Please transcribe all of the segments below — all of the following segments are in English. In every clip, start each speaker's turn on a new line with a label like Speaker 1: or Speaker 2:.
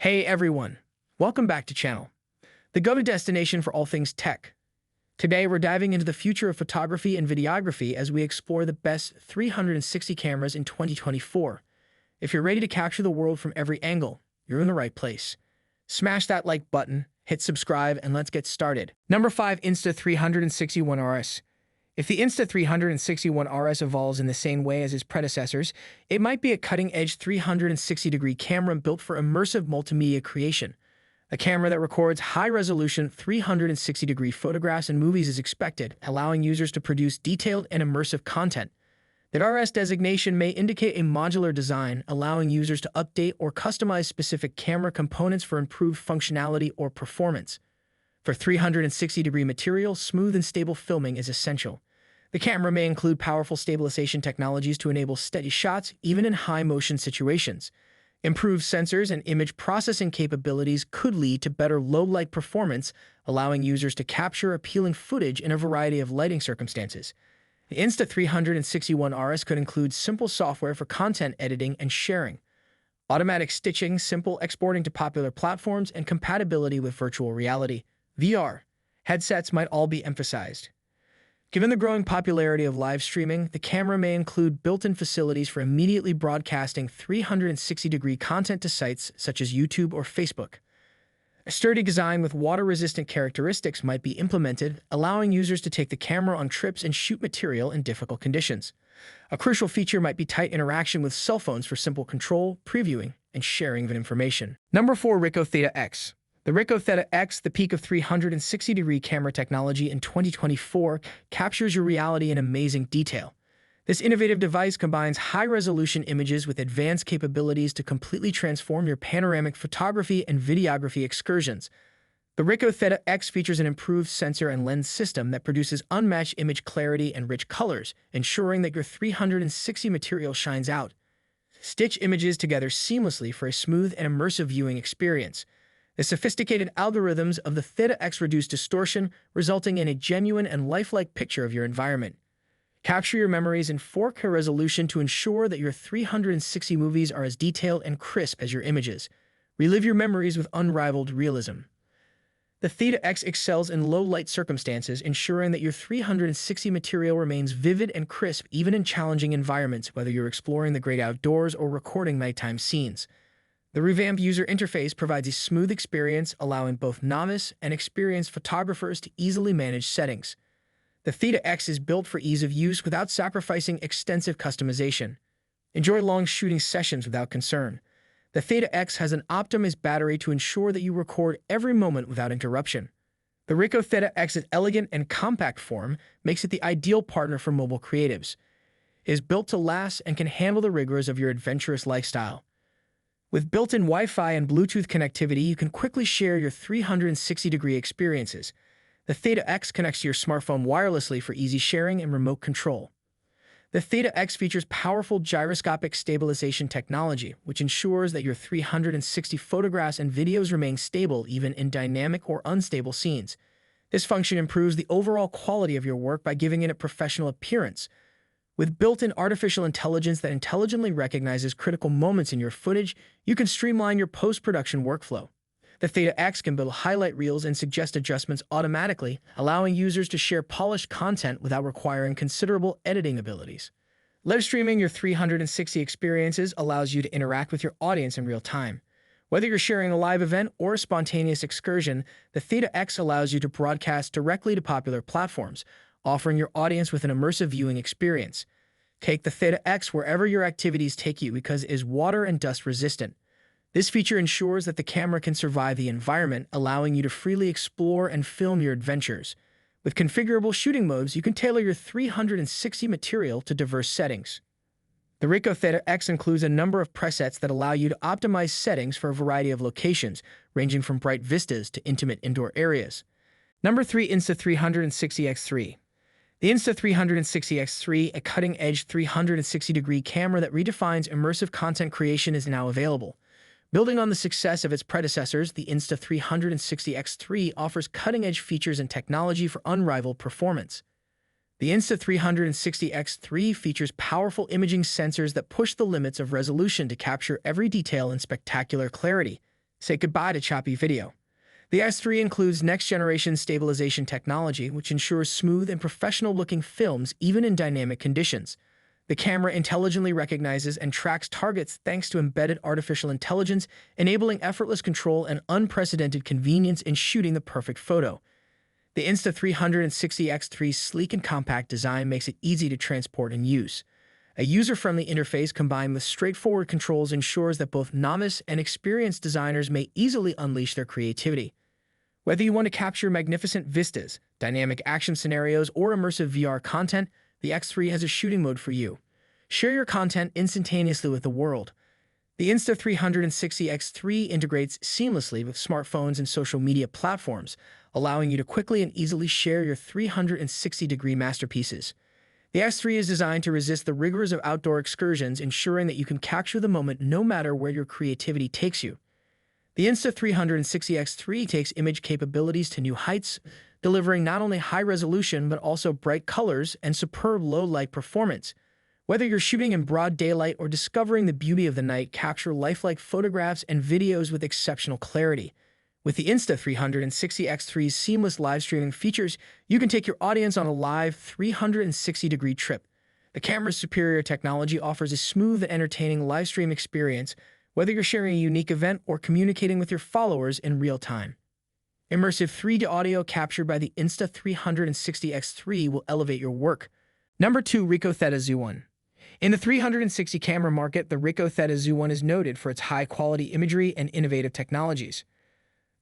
Speaker 1: Hey everyone, welcome back to channel, the go-to destination for all things tech. Today we're diving into the future of photography and videography as we explore the best 360 cameras in 2024. If you're ready to capture the world from every angle, you're in the right place. Smash that like button, hit subscribe, and let's get started. Number 5. Insta360 ONE RS. If the Insta360 ONE RS evolves in the same way as its predecessors, it might be a cutting-edge 360-degree camera built for immersive multimedia creation. A camera that records high-resolution 360-degree photographs and movies is expected, allowing users to produce detailed and immersive content. The RS designation may indicate a modular design, allowing users to update or customize specific camera components for improved functionality or performance. For 360-degree material, smooth and stable filming is essential. The camera may include powerful stabilization technologies to enable steady shots even in high-motion situations. Improved sensors and image processing capabilities could lead to better low-light performance, allowing users to capture appealing footage in a variety of lighting circumstances. The Insta360 ONE RS could include simple software for content editing and sharing, automatic stitching, simple exporting to popular platforms, and compatibility with virtual reality (VR) headsets might all be emphasized. Given the growing popularity of live streaming, the camera may include built-in facilities for immediately broadcasting 360-degree content to sites such as YouTube or Facebook. A sturdy design with water-resistant characteristics might be implemented, allowing users to take the camera on trips and shoot material in difficult conditions. A crucial feature might be tight interaction with cell phones for simple control, previewing, and sharing of information. Number 4. Ricoh Theta X. The Ricoh Theta X, the peak of 360-degree camera technology in 2024, captures your reality in amazing detail. This innovative device combines high-resolution images with advanced capabilities to completely transform your panoramic photography and videography excursions. The Ricoh Theta X features an improved sensor and lens system that produces unmatched image clarity and rich colors, ensuring that your 360 material shines out. Stitch images together seamlessly for a smooth and immersive viewing experience. The sophisticated algorithms of the Theta X reduce distortion, resulting in a genuine and lifelike picture of your environment. Capture your memories in 4K resolution to ensure that your 360 movies are as detailed and crisp as your images. Relive your memories with unrivaled realism. The Theta X excels in low-light circumstances, ensuring that your 360 material remains vivid and crisp even in challenging environments, whether you're exploring the great outdoors or recording nighttime scenes. The revamped user interface provides a smooth experience, allowing both novice and experienced photographers to easily manage settings. The Theta X is built for ease of use without sacrificing extensive customization. Enjoy long shooting sessions without concern. The Theta X has an optimized battery to ensure that you record every moment without interruption. The Ricoh Theta X's elegant and compact form makes it the ideal partner for mobile creatives. It is built to last and can handle the rigors of your adventurous lifestyle. With built-in Wi-Fi and Bluetooth connectivity, you can quickly share your 360-degree experiences. The Theta X connects to your smartphone wirelessly for easy sharing and remote control. The Theta X features powerful gyroscopic stabilization technology, which ensures that your 360 photographs and videos remain stable even in dynamic or unstable scenes. This function improves the overall quality of your work by giving it a professional appearance. With built-in artificial intelligence that intelligently recognizes critical moments in your footage, you can streamline your post-production workflow. The Theta X can build highlight reels and suggest adjustments automatically, allowing users to share polished content without requiring considerable editing abilities. Live streaming your 360 experiences allows you to interact with your audience in real time. Whether you're sharing a live event or a spontaneous excursion, the Theta X allows you to broadcast directly to popular platforms, offering your audience with an immersive viewing experience. Take the Theta X wherever your activities take you because it is water and dust resistant. This feature ensures that the camera can survive the environment, allowing you to freely explore and film your adventures. With configurable shooting modes, you can tailor your 360 material to diverse settings. The Ricoh Theta X includes a number of presets that allow you to optimize settings for a variety of locations, ranging from bright vistas to intimate indoor areas. Number 3. Insta360X3. The Insta360X3, a cutting-edge 360-degree camera that redefines immersive content creation, is now available. Building on the success of its predecessors, the Insta360X3 offers cutting-edge features and technology for unrivaled performance. The Insta360X3 features powerful imaging sensors that push the limits of resolution to capture every detail in spectacular clarity. Say goodbye to choppy video. The X3 includes next-generation stabilization technology, which ensures smooth and professional-looking films even in dynamic conditions. The camera intelligently recognizes and tracks targets thanks to embedded artificial intelligence, enabling effortless control and unprecedented convenience in shooting the perfect photo. The Insta360 X3's sleek and compact design makes it easy to transport and use. A user-friendly interface combined with straightforward controls ensures that both novice and experienced designers may easily unleash their creativity. Whether you want to capture magnificent vistas, dynamic action scenarios, or immersive VR content, the X3 has a shooting mode for you. Share your content instantaneously with the world. The Insta360 X3 integrates seamlessly with smartphones and social media platforms, allowing you to quickly and easily share your 360-degree masterpieces. The X3 is designed to resist the rigors of outdoor excursions, ensuring that you can capture the moment no matter where your creativity takes you. The Insta360 X3 takes image capabilities to new heights, delivering not only high resolution but also bright colors and superb low-light performance. Whether you're shooting in broad daylight or discovering the beauty of the night, capture lifelike photographs and videos with exceptional clarity. With the Insta360 X3's seamless live streaming features, you can take your audience on a live 360-degree trip. The camera's superior technology offers a smooth and entertaining live stream experience, whether you're sharing a unique event or communicating with your followers in real time. Immersive 3D audio captured by the Insta360 X3 will elevate your work. Number 2. Ricoh Theta Z1. In the 360 camera market, the Ricoh Theta Z1 is noted for its high-quality imagery and innovative technologies.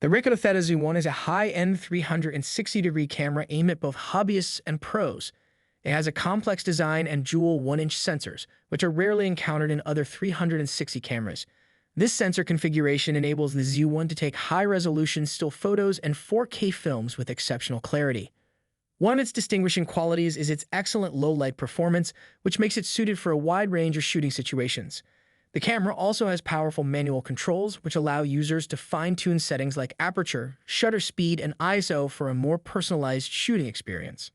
Speaker 1: The Ricoh Theta Z1 is a high-end 360-degree camera aimed at both hobbyists and pros. It has a complex design and dual 1-inch sensors, which are rarely encountered in other 360 cameras. This sensor configuration enables the Z1 to take high-resolution still photos and 4K films with exceptional clarity. One of its distinguishing qualities is its excellent low-light performance, which makes it suited for a wide range of shooting situations. The camera also has powerful manual controls, which allow users to fine-tune settings like aperture, shutter speed, and ISO for a more personalized shooting experience.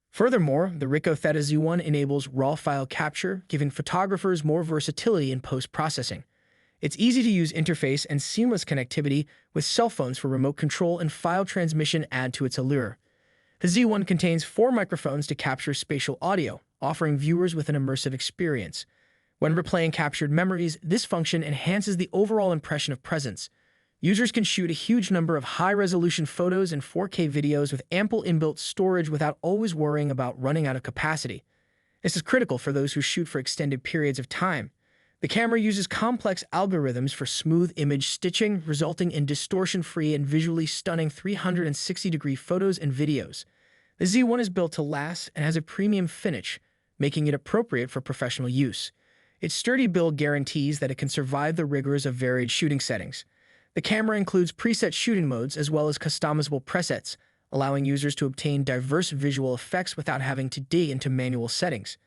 Speaker 1: Furthermore, the Ricoh Theta Z1 enables RAW file capture, giving photographers more versatility in post-processing. Its easy-to-use interface and seamless connectivity with cell phones for remote control and file transmission add to its allure. The Z1 contains 4 microphones to capture spatial audio, offering viewers with an immersive experience. When replaying captured memories, this function enhances the overall impression of presence. Users can shoot a huge number of high-resolution photos and 4K videos with ample inbuilt storage without always worrying about running out of capacity. This is critical for those who shoot for extended periods of time. The camera uses complex algorithms for smooth image stitching, resulting in distortion-free and visually stunning 360-degree photos and videos. The Z1 is built to last and has a premium finish, making it appropriate for professional use. Its sturdy build guarantees that it can survive the rigors of varied shooting settings. The camera includes preset shooting modes as well as customizable presets, allowing users to obtain diverse visual effects without having to dig into manual settings.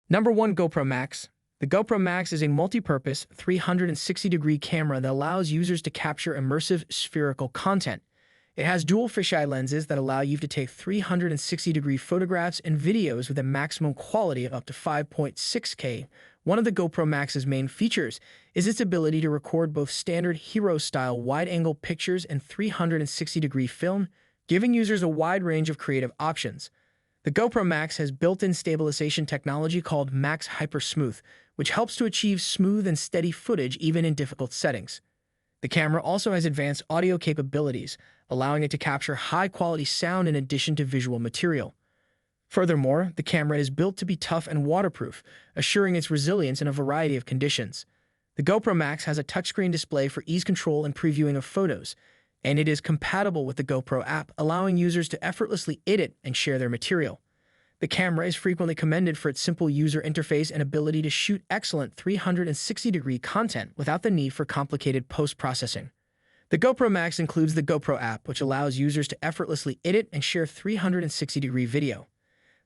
Speaker 1: Number 1. GoPro Max. The GoPro Max is a multi-purpose 360-degree camera that allows users to capture immersive spherical content. It has dual fisheye lenses that allow you to take 360-degree photographs and videos with a maximum quality of up to 5.6K. One of the GoPro Max's main features is its ability to record both standard hero-style wide-angle pictures and 360-degree film, giving users a wide range of creative options. The GoPro Max has built-in stabilization technology called Max Hyper Smooth, which helps to achieve smooth and steady footage even in difficult settings. The camera also has advanced audio capabilities, allowing it to capture high-quality sound in addition to visual material. Furthermore, the camera is built to be tough and waterproof, assuring its resilience in a variety of conditions. The GoPro Max has a touchscreen display for ease control and previewing of photos, and it is compatible with the GoPro app, allowing users to effortlessly edit and share their material. The camera is frequently commended for its simple user interface and ability to shoot excellent 360-degree content without the need for complicated post-processing. The GoPro Max includes the GoPro app, which allows users to effortlessly edit and share 360-degree video.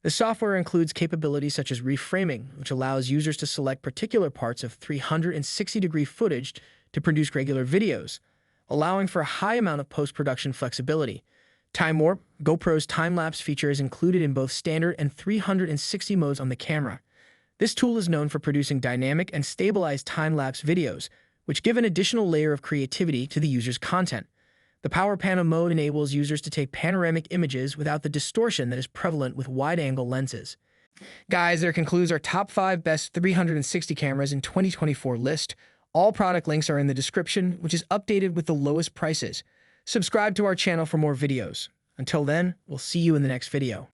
Speaker 1: The software includes capabilities such as reframing, which allows users to select particular parts of 360-degree footage to produce regular videos, allowing for a high amount of post-production flexibility. Time Warp, GoPro's time-lapse feature, is included in both standard and 360 modes on the camera. This tool is known for producing dynamic and stabilized time-lapse videos, which give an additional layer of creativity to the user's content. The Power Pano mode enables users to take panoramic images without the distortion that is prevalent with wide-angle lenses. Guys, there concludes our top 5 best 360 cameras in 2024 list. All product links are in the description, which is updated with the lowest prices. Subscribe to our channel for more videos. Until then, we'll see you in the next video.